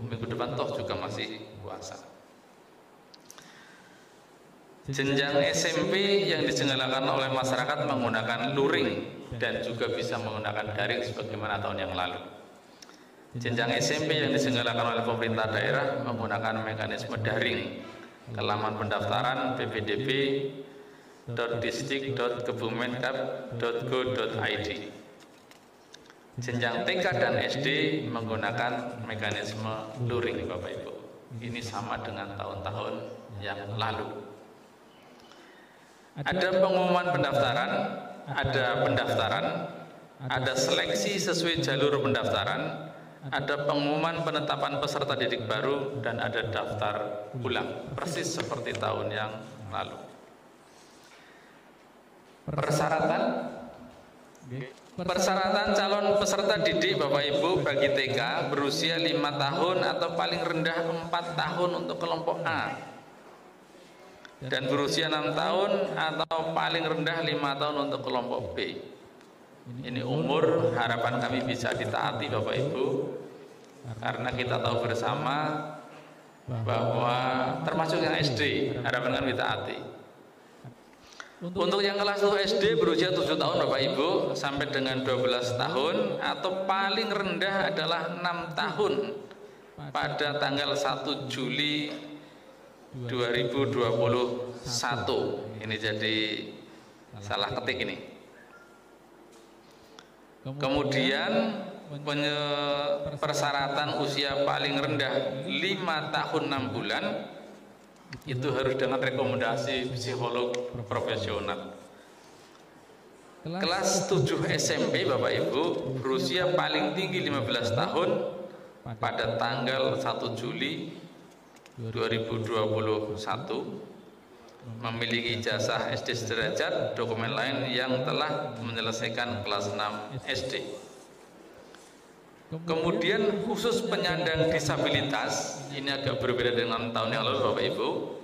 minggu depan toh juga masih puasa. Jenjang SMP yang diselenggarakan oleh masyarakat menggunakan luring dan juga bisa menggunakan daring sebagaimana tahun yang lalu. Jenjang SMP yang diselenggarakan oleh pemerintah daerah menggunakan mekanisme daring ke laman pendaftaran ppdb.distrik.kebumenkab.go.id. Jenjang TK dan SD menggunakan mekanisme luring, Bapak Ibu. Ini sama dengan tahun-tahun yang lalu. Ada pengumuman pendaftaran, ada seleksi sesuai jalur pendaftaran, ada pengumuman penetapan peserta didik baru, dan ada daftar ulang, persis seperti tahun yang lalu. Persyaratan calon peserta didik Bapak Ibu bagi TK berusia 5 tahun atau paling rendah 4 tahun untuk kelompok A, dan berusia 6 tahun atau paling rendah 5 tahun untuk kelompok B. Ini umur harapan kami bisa ditaati Bapak Ibu, karena kita tahu bersama bahwa termasuk yang SD harapan kami ditaati. Untuk yang kelas 1 SD berusia 7 tahun Bapak Ibu sampai dengan 12 tahun atau paling rendah adalah 6 tahun pada tanggal 1 Juli 2021. Ini jadi salah ketik ini. Kemudian persyaratan usia paling rendah 5 tahun 6 bulan itu harus dengan rekomendasi psikolog profesional. Kelas 7 SMP Bapak Ibu berusia paling tinggi 15 tahun pada tanggal 1 Juli 2021, memiliki ijazah SD sederajat, dokumen lain yang telah menyelesaikan kelas 6 SD. Kemudian khusus penyandang disabilitas, ini agak berbeda dengan tahun yang lalu Bapak Ibu.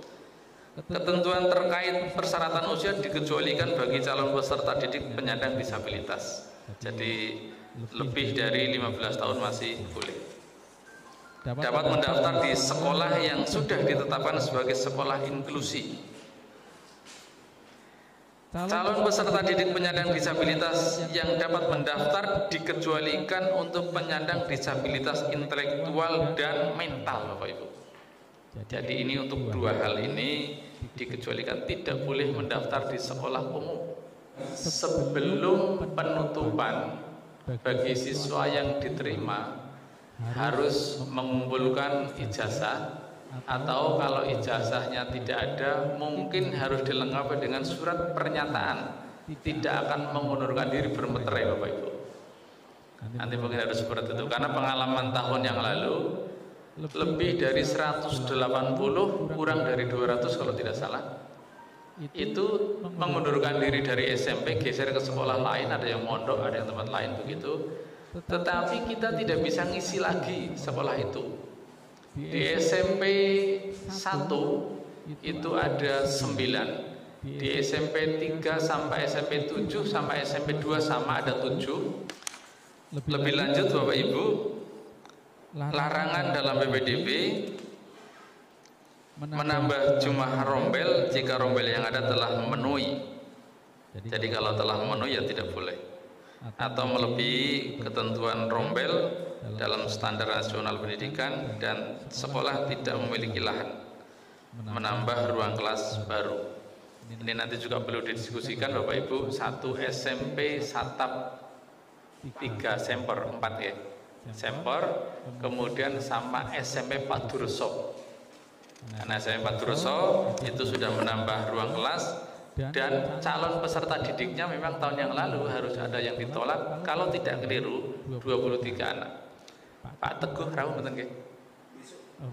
Ketentuan terkait persyaratan usia dikecualikan bagi calon peserta didik penyandang disabilitas. Jadi lebih dari 15 tahun masih boleh. Dapat mendaftar di sekolah yang sudah ditetapkan sebagai sekolah inklusi. Calon peserta didik penyandang disabilitas yang dapat mendaftar dikecualikan untuk penyandang disabilitas intelektual dan mental Bapak Ibu. Jadi ini untuk dua hal ini dikecualikan, tidak boleh mendaftar di sekolah umum sebelum penutupan. Bagi siswa yang diterima harus mengumpulkan ijazah, atau kalau ijazahnya tidak ada mungkin harus dilengkapi dengan surat pernyataan tidak akan mengundurkan diri bermeterai Bapak Ibu. Nanti mungkin harus seperti itu, karena pengalaman tahun yang lalu lebih dari 180 kurang dari 200 kalau tidak salah itu mengundurkan diri dari SMP geser ke sekolah lain, ada yang mondok, ada yang tempat lain begitu. Tetapi kita tidak bisa ngisi lagi sekolah itu. Di SMP 1 itu ada 9, di SMP 3 sampai SMP 7 sampai SMP 2 sama ada 7. Lebih lanjut Bapak Ibu, larangan dalam PPDB menambah jumlah rombel jika rombel yang ada telah memenuhi. Jadi kalau telah memenuhi ya tidak boleh, atau melebihi ketentuan rombel dalam standar nasional pendidikan, dan sekolah tidak memiliki lahan menambah ruang kelas baru. Ini nanti juga perlu didiskusikan Bapak Ibu. 1 SMP Satap 3 Semper 4 ya, Semper, kemudian sama SMP Pak Durso. Karena SMP Pak Durso itu sudah menambah ruang kelas, dan calon peserta didiknya memang tahun yang lalu harus ada yang ditolak, kalau tidak keliru 23 anak. Pak Teguh rawuh mboten nggih?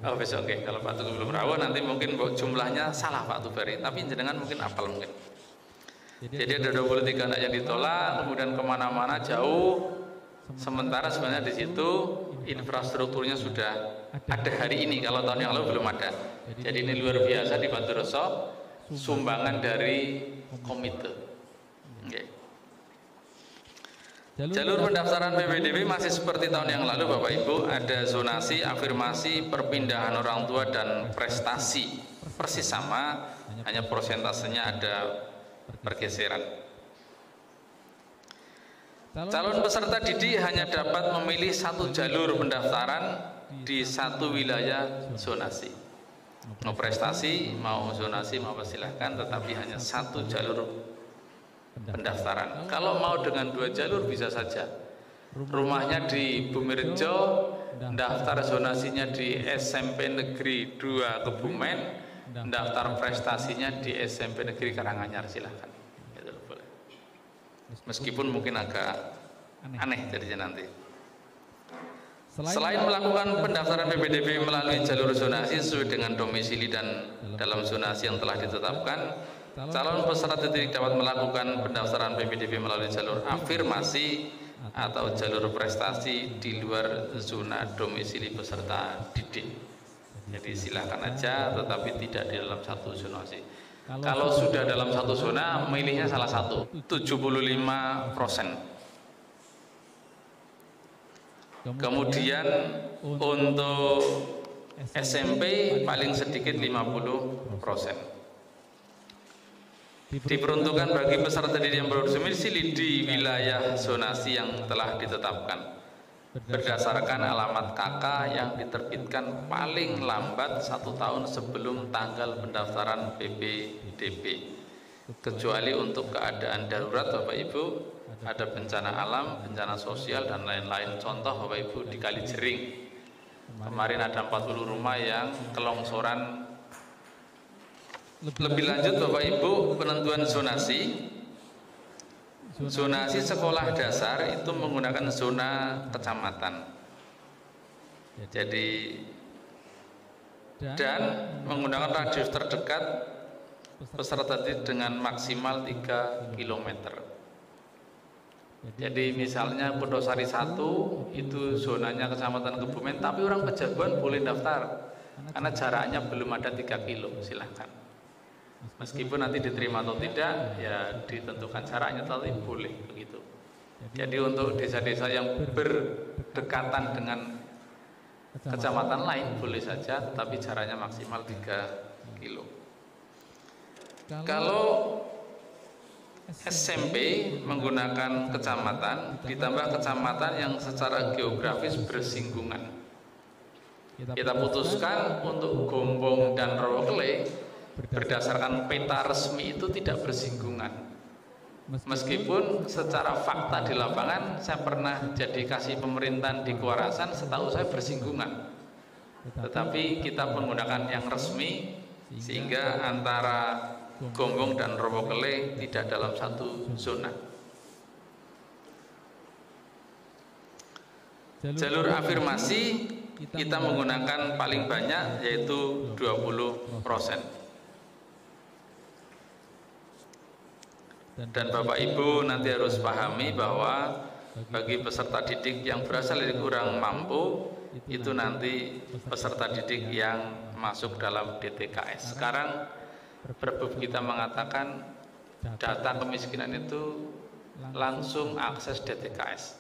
Oh besok nggih. Kalau Pak Teguh belum rawuh nanti mungkin jumlahnya salah Pak Tubari, tapi jenengan mungkin apal mungkin. Jadi ada 23 anak yang ditolak, kemudian kemana-mana jauh. Sementara sebenarnya di situ infrastrukturnya sudah ada hari ini, kalau tahun yang lalu belum ada. Jadi ini luar biasa di Pak Durso, sumbangan dari komite. Okay. Jalur pendaftaran PPDB masih seperti tahun yang lalu Bapak Ibu, ada zonasi, afirmasi, perpindahan orang tua dan prestasi. Persis sama, hanya persentasenya ada pergeseran. Calon peserta didik hanya dapat memilih satu jalur pendaftaran di satu wilayah zonasi. Mau prestasi, mau zonasi, mau silahkan, tetapi hanya satu jalur pendaftaran. Kalau mau dengan dua jalur bisa saja. Rumahnya di Bumirejo, daftar zonasinya di SMP Negeri 2 Kebumen, daftar prestasinya di SMP Negeri Karanganyar, silahkan. Itu boleh. Meskipun mungkin agak aneh jadinya nanti. Selain melakukan pendaftaran PPDB melalui jalur zonasi sesuai dengan domisili dan dalam zonasi yang telah ditetapkan, calon peserta didik dapat melakukan pendaftaran PPDB melalui jalur afirmasi atau jalur prestasi di luar zona domisili peserta didik. Jadi silakan aja, tetapi tidak di dalam satu zonasi. Kalau sudah dalam satu zona, milihnya salah satu, 75%. Kemudian untuk SMP paling sedikit 50%. Diperuntukkan bagi peserta didik yang berdomisili di wilayah zonasi yang telah ditetapkan berdasarkan alamat KK yang diterbitkan paling lambat 1 tahun sebelum tanggal pendaftaran PPDB, kecuali untuk keadaan darurat Bapak Ibu, ada bencana alam, bencana sosial dan lain-lain. Contoh Bapak Ibu di Kalijering kemarin ada 40 rumah yang kelongsoran. Lebih lanjut Bapak Ibu, penentuan zonasi sekolah dasar itu menggunakan zona kecamatan. Jadi dan menggunakan radius terdekat peserta didik dengan maksimal 3 km. Jadi misalnya Pondosari 1 itu zonanya kecamatan Kebumen, tapi orang Pejaguan boleh daftar karena jaraknya belum ada 3 kilo, silahkan. Meskipun nanti diterima atau tidak, ya ditentukan caranya, tapi boleh begitu. Jadi untuk desa-desa yang berdekatan dengan kecamatan lain boleh saja, tapi caranya maksimal 3 kilo. Kalau SMP menggunakan kecamatan, ditambah kecamatan yang secara geografis bersinggungan. Kita putuskan untuk Gombong dan Rowokle berdasarkan peta resmi itu tidak bersinggungan. Meskipun secara fakta di lapangan saya pernah jadi kasih pemerintahan di Kuarasan, setahu saya bersinggungan. Tetapi kita menggunakan yang resmi sehingga antara Gombong dan Rowokle tidak dalam satu zona. Jalur afirmasi kita menggunakan paling banyak yaitu 20%. Dan Bapak Ibu nanti harus pahami bahwa bagi peserta didik yang berasal dari kurang mampu, itu nanti peserta didik yang masuk dalam DTKS. Sekarang Perbub kita mengatakan data kemiskinan itu langsung akses DTKS.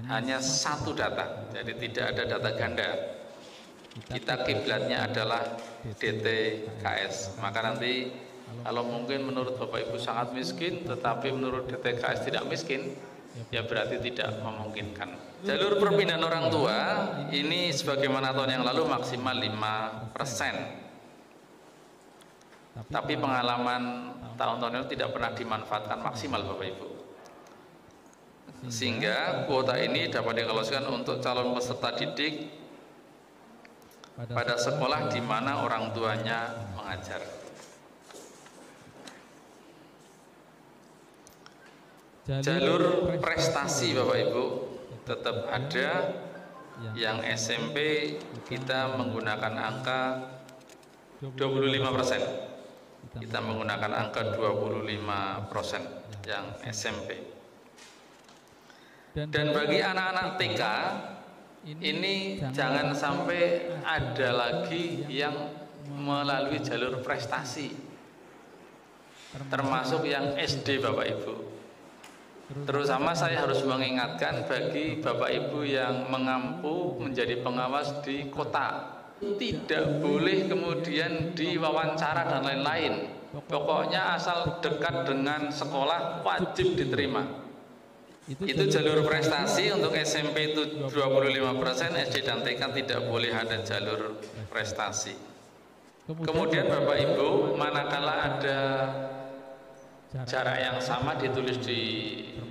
Hanya satu data, jadi tidak ada data ganda. Kita kiblatnya adalah DTKS. Maka nanti kalau mungkin menurut Bapak Ibu sangat miskin, tetapi menurut DTKS tidak miskin, ya berarti tidak memungkinkan. Jalur perpindahan orang tua ini sebagaimana tahun yang lalu maksimal 5%. Tapi pengalaman tahun-tahun itu tidak pernah dimanfaatkan maksimal Bapak Ibu. Sehingga kuota ini dapat dialokasikan untuk calon peserta didik pada sekolah di mana orang tuanya mengajar. Jalur prestasi Bapak Ibu tetap ada. Yang SMP kita menggunakan angka 25%. Kita menggunakan angka 25% yang SMP. Dan bagi anak-anak TK ini jangan sampai ada lagi yang melalui jalur prestasi, termasuk yang SD Bapak Ibu. Terutama saya harus mengingatkan bagi Bapak Ibu yang mengampu menjadi pengawas di kota, tidak boleh kemudian diwawancara dan lain-lain. Pokoknya asal dekat dengan sekolah wajib diterima. Itu jalur prestasi. Untuk SMP itu 25%, SD dan TK tidak boleh ada jalur prestasi. Kemudian Bapak Ibu, manakala ada jarak yang sama ditulis di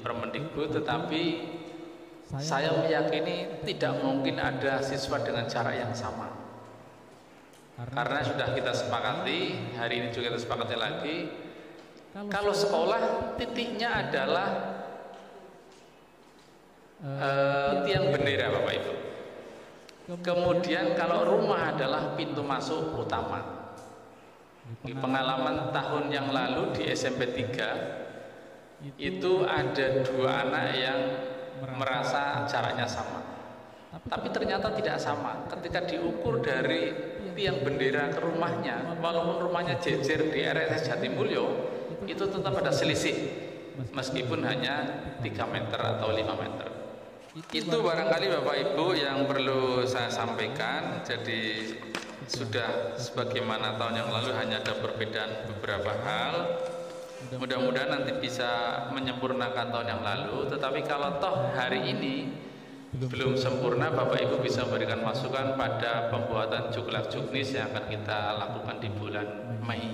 Permendikbud, tetapi saya meyakini tidak mungkin ada siswa dengan jarak yang sama. Karena sudah kita sepakati, hari ini juga kita sepakati lagi, kalau sekolah titiknya adalah tiang bendera Bapak Ibu. Kemudian kalau rumah adalah pintu masuk utama. Di pengalaman tahun yang lalu di SMP 3 itu ada 2 anak yang merasa jaraknya sama, tapi ternyata tidak sama. Ketika diukur dari tiang bendera ke rumahnya, walaupun rumahnya jejer di RSS Jatimulyo, itu tetap ada selisih, meskipun hanya 3 meter atau 5 meter. Itu barangkali Bapak Ibu yang perlu saya sampaikan. Jadi sudah sebagaimana tahun yang lalu, hanya ada perbedaan beberapa hal. Mudah-mudahan nanti bisa menyempurnakan tahun yang lalu. Tetapi kalau toh hari ini belum sempurna, Bapak Ibu bisa memberikan masukan pada pembuatan juklak juknis yang akan kita lakukan di bulan Mei.